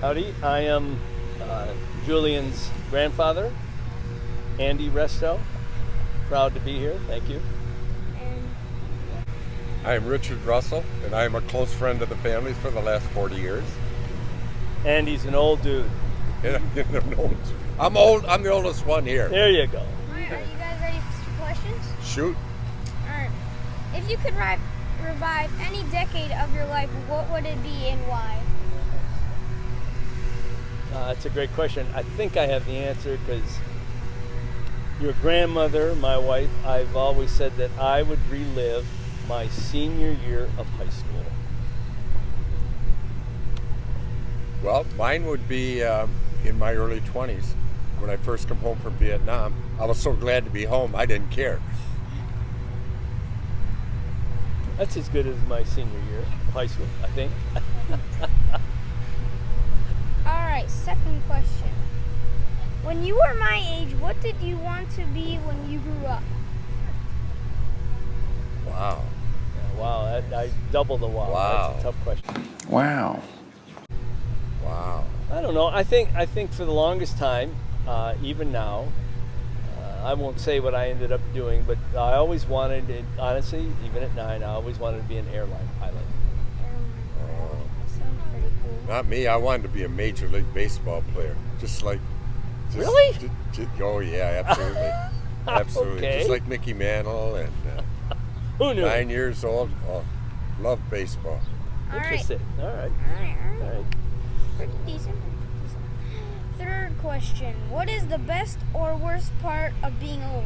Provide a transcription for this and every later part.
Howdy, I am Julian's grandfather, Andy Resto. Proud to be here, thank you. I'm Richard Russell, and I'm a close friend of the family's for the last 40 years. Andy's an old dude. I'm old. I'm the oldest one here. There you go. Alright, are you guys ready for some questions? Shoot. Alright. If you could revive any decade of your life, what would it be and why? It's a great question. I think I have the answer because your grandmother, my wife, I've always said that I would relive my senior year of high school. Well, mine would be in my early 20s when I first come home from Vietnam. I was so glad to be home, I didn't care. That's as good as my senior year of high school, I think. Alright, second question. When you were my age, what did you want to be when you grew up? Wow. Yeah, wow, I double the wow. Wow. That's a tough question. Wow. Wow. I don't know. I think for the longest time, even now, I won't say what I ended up doing, but I always wanted, honestly, even at 9, I always wanted to be an airline pilot. Sounds pretty cool. Not me. I wanted to be a Major League Baseball player. Really? Oh, yeah, absolutely. Absolutely. Okay. Just like Mickey Mantle and Who knew? 9 years old. Oh, love baseball. Interesting. All right. All right. Pretty decent. Third question. What is the best or worst part of being old?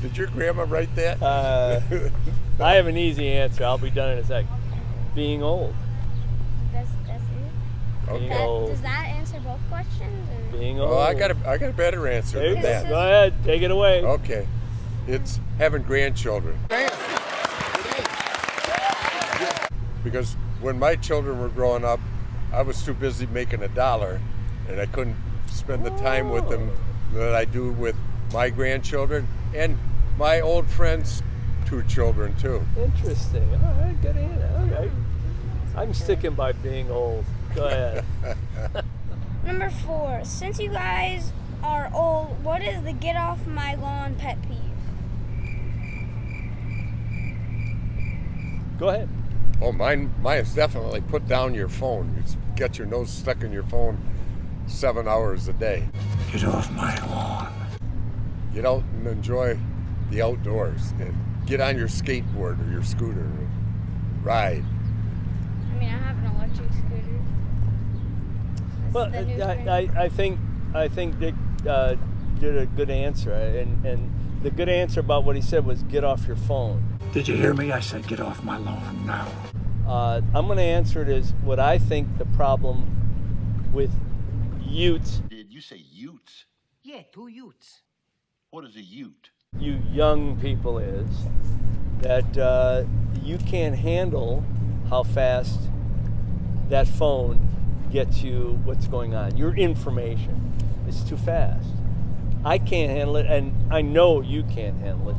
Did your grandma write that? I have an easy answer. I'll be done in a sec. Being old. That's it? Okay. Does that answer both questions? Or? Being old. Oh, I got a better answer There you than go. that. Go ahead. Take it away. Okay. It's having grandchildren. Because when my children were growing up, I was too busy making $1, and I couldn't spend the time with them that I do with my grandchildren and my old friends' 2 children too. Interesting. All right. Good answer. All right. I'm sticking by being old. Go ahead. Number 4. Since you guys are old, what is the get off my lawn pet peeve? Go ahead. Oh, mine is definitely put down your phone. You get your nose stuck in your phone 7 hours a day. Get off my lawn. Get out and enjoy the outdoors and get on your skateboard or your scooter and ride. I mean, I have an electric scooter. That's Well, the new trend. I think Dick did a good answer, and the good answer about what he said was get off your phone. Did you hear me? I said get off my lawn now. I'm going to answer it as what I think the problem with Utes, Did you say Utes? Yeah, 2 Utes. What is a Ute? you young people, is that you can't handle how fast that phone gets you what's going on. Your information is too fast. I can't handle it, and I know you can't handle it.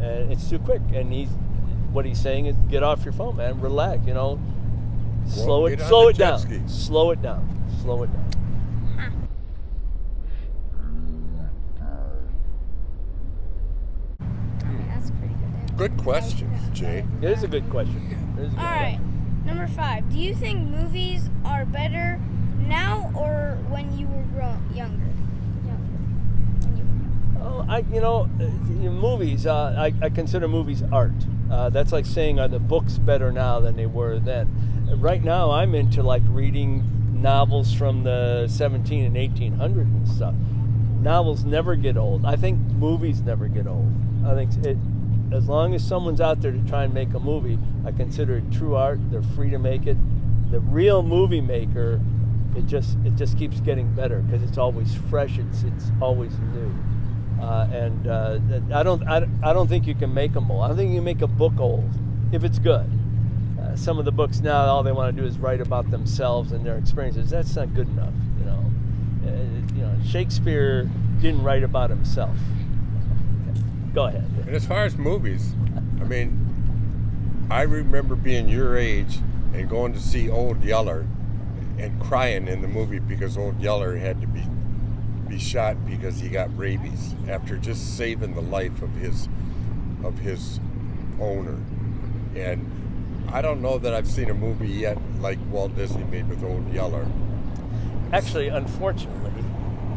And it's too quick. And what he's saying is, get off your phone, man. Relax. Slow it down. Slow it down. Slow it down. That's a pretty good. Good questions, Jay. It is a good question. All right. Number 5. Do you think movies are better now or when you were younger? Movies. I consider movies art. That's like saying, are the books better now than they were then? Right now, I'm into reading novels from the 17 and 1800s and stuff. Novels never get old. I think movies never get old. I think as long as someone's out there to try and make a movie, I consider it true art. They're free to make it. The real movie maker, it just keeps getting better because it's always fresh. It's always new. I don't think you can make them old. I don't think you can make a book old if it's good. Some of the books now, all they want to do is write about themselves and their experiences. That's not good enough. Shakespeare didn't write about himself. Okay. Go ahead. And as far as movies, I mean, I remember being your age and going to see Old Yeller and crying in the movie because Old Yeller had to be shot because he got rabies after just saving the life of his owner. And I don't know that I've seen a movie yet like Walt Disney made with Old Yeller. Actually, unfortunately,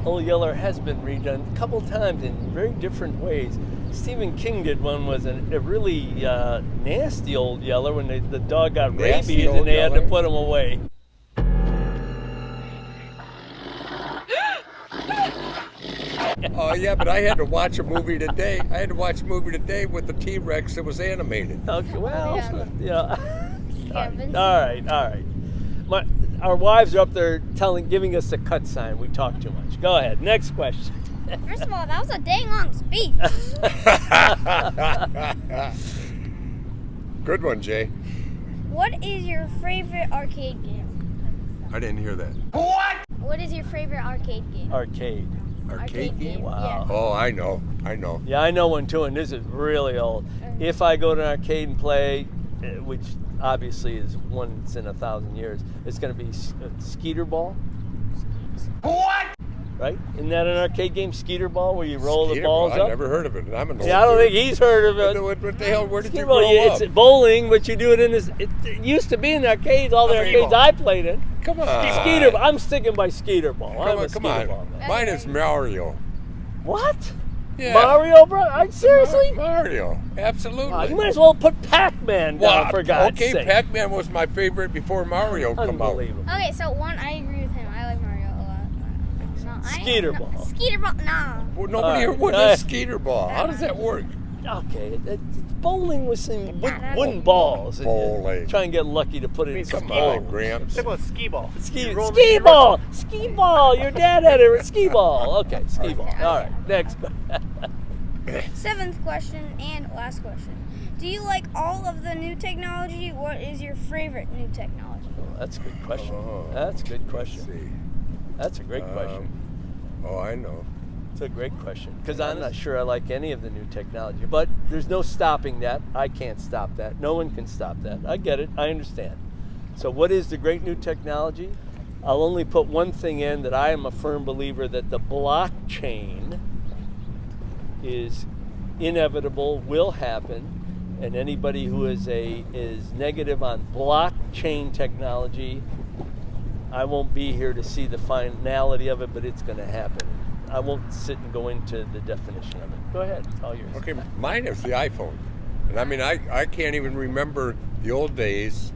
Old Yeller has been redone a couple times in very different ways. Stephen King did one was a really nasty Old Yeller when the dog got Nasty rabies Old and they had to Yeller? put him away. Oh yeah, but I had to watch a movie today. I had to watch a movie today with the T-Rex that was animated. Okay, well, Yeah. yeah. All right. Our wives are up there giving us the cut sign. We talk too much. Go ahead. Next question. First of all, that was a dang long speech. Good one, Jay. What is your favorite arcade game? I didn't hear that. What is your favorite arcade game? Arcade. Arcade game? Wow. Oh, I know. Yeah, I know one too, and this is really old. If I go to an arcade and play, which obviously is once in 1,000 years, it's going to be Skeeter Ball. What? Right? Isn't that an arcade game, Skeeter Ball, where you roll the Skeeter balls Ball? up? I never heard of it. And I'm an old Yeah, I don't dude. think he's heard of it. What the hell? Where did you Skeeter Ball, grow up? it's bowling, but you do it in this. It used to be in arcades, all the arcades I played in. Come on. Skeeter. I'm sticking by Skeeter Ball. Come on. Man. Mine is Mario. What? Yeah. Mario, bro? Seriously? Mario. Absolutely. Wow, you might as well put Pac-Man down, for God's okay, sake. Pac-Man was my favorite before Mario come out. Unbelievable. Okay, so one, I agree with him. I like Mario a lot. No, Skeeter Ball. Skeeter Ball, nah. Well, nobody here All would right. a Skeeter Ball. How does that work? Okay, bowling with some Yeah, wooden balls. and you Bowling. Try and get lucky to put it in some Come holes. on, Gramps. How about skee ball? Ski ball! Ski ball! Your dad had a ski ball. Okay, ski ball. All right, next. Seventh question and last question. Do you like all of the new technology? What is your favorite new technology? That's a good question. Oh, That's a good Let's question. see. That's a great question. Oh, I know. It's a great question because I'm not sure I like any of the new technology, but there's no stopping that. I can't stop that. No one can stop that. I get it. I understand. So what is the great new technology? I'll only put one thing in, that I am a firm believer that the blockchain is inevitable, will happen, and anybody who is negative on blockchain technology, I won't be here to see the finality of it, but it's going to happen. I won't sit and go into the definition of it. Go ahead, it's all yours. Okay, mine is the iPhone. And I mean, I can't even remember the old days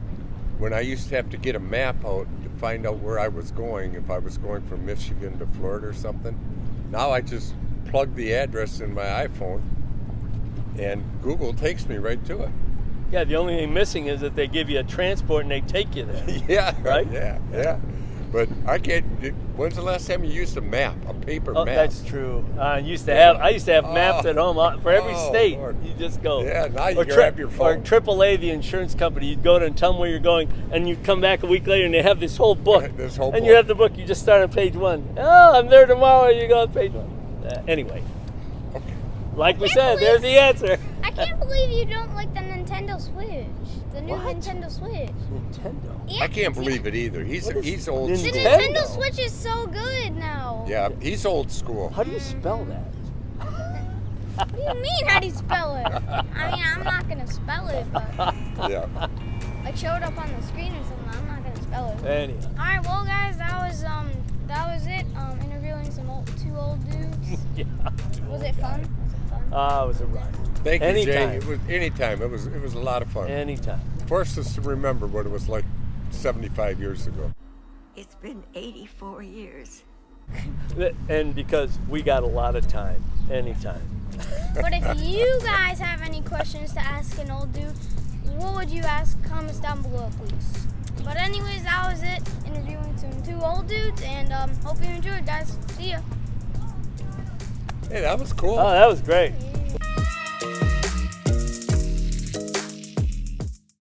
when I used to have to get a map out to find out where I was going, if I was going from Michigan to Florida or something. Now I just plug the address in my iPhone and Google takes me right to it. Yeah, the only thing missing is that they give you a transport and they take you there. Yeah, Right? Yeah. But I can't. When's the last time you used a map, a paper Oh, map? that's true. I used to have maps at home for every Oh, state. Lord. You just go. Yeah, now you Or grab your phone. Or AAA, the insurance company, you'd go to and tell them where you're going, and you'd come back a week later and they have this whole book. This whole and book. you have the book, you just start on page 1. Oh, I'm there tomorrow, you go on page 1. Anyway, Okay. like we I said, can't there's the answer. I can't believe you don't like the Nintendo Switch. The new What? Nintendo Switch. Nintendo. Yeah, I can't believe it either. He's What is he's old Nintendo? The school. Nintendo Switch is so good now. Yeah, he's old school. How do you spell that? What do you mean? How do you spell it? I mean, I'm not gonna spell it, but Yeah. like show it up on the screen or something. I'm not gonna spell it. Anyhow. All right, well, guys, that was it. Interviewing two old dudes. Yeah. Was it fun? Was it fun? It was a ride. Thank you, Jay. Anytime. It was anytime. It was a lot of fun. Anytime. Forced us to remember what it was like 75 years ago. It's been 84 years. And because we got a lot of time. Anytime. But if you guys have any questions to ask an old dude, what would you ask? Comments down below, please. But anyways, that was it. Interviewing two old dudes, and hope you enjoyed, guys. See ya. Hey, that was cool. Oh, that was great.